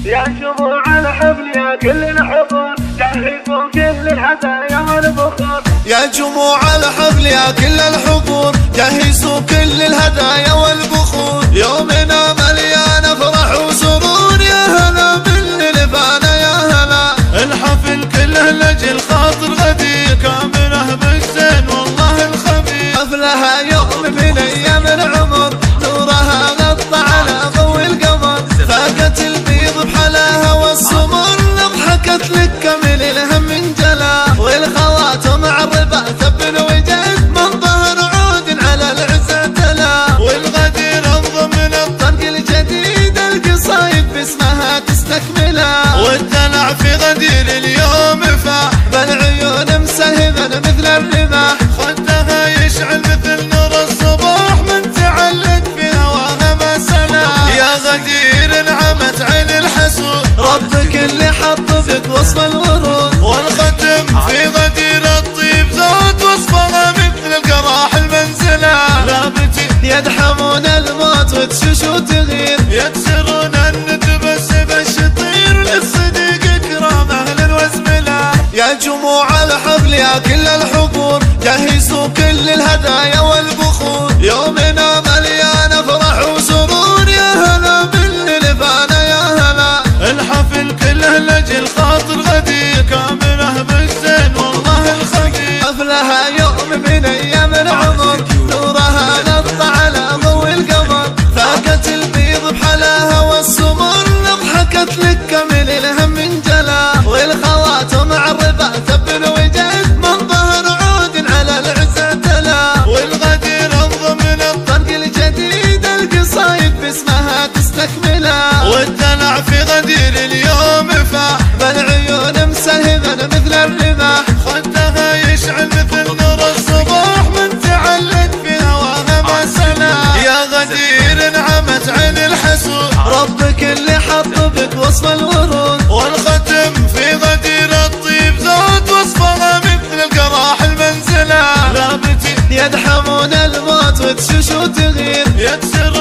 يا جموع الحفل يا كل الحضور جهزوا كل الهدايا والبخور. يا جموع الحفل يا كل الحضور جهزوا كل الهدايا والبخور. يومنا مليان فرح وسرور، يا هلا باللبانة يا هلا. الحفل كله لجل خاطر غدير كامله بالزين والله الخبير. حفلها يوم من ايام العمر نورها غطى على ضوء القمر. فاقت البيض بحلاها والسمر ضحكت لك كامل الهم من جلا. والخواتم عربة ثبن وجد من ظهر عود على العزة تلا. والغدير انظم من الطرق الجديد القصايد باسمها تستكملا. والدلع في غدير اليوم فاح بالعيون مسهبا مثل الرماح. خدها يشعل مثل نور الصباح من تعلق في هواها ما سلا. يا غدير انعمت عين الحسود ربك اللي حط بك وصف الورود. والختم في غدير الطيب ذات وصفها مثل القراح المنزلة. لابتي يدحمون الموت وتشش وتغير يكسرون الندب السب الشطير. للصديق اكرام اهل وزمله. يا جموع الحفل يا كل الحضور جهزوا كل الهدايا والبخور. يومنا مليان فرح وسرور، يا هلا باللبانة يا هلا. الحفل كله لجل خاطر غدير كامله بالزين والله الخبير. حفلها يوم من ايام العمر نورها نطى على ضوء القمر. فاقت البيض بحلاها والسمر ضحكت لك كامل الهم من جلا. والخواتم عربة ثبن وجد من ظهر عود على العزة تلا. والغدير انظم من الطرق الجديد القصايد باسمها تستكملا. والدلع في غدير اليوم فاح بالعيون مسهبا مثل الرماح. خدها يشعل مثل نور الصباح من تعلق في هواها ما سلا. يا غدير انعمت عين الحسود ربك اللي حط بك وصف الورود. والختم في غدير الطيب ذات وصفها مثل القراح المنزلة. لابتي يدحمون الموت وتشش وتغير يكسر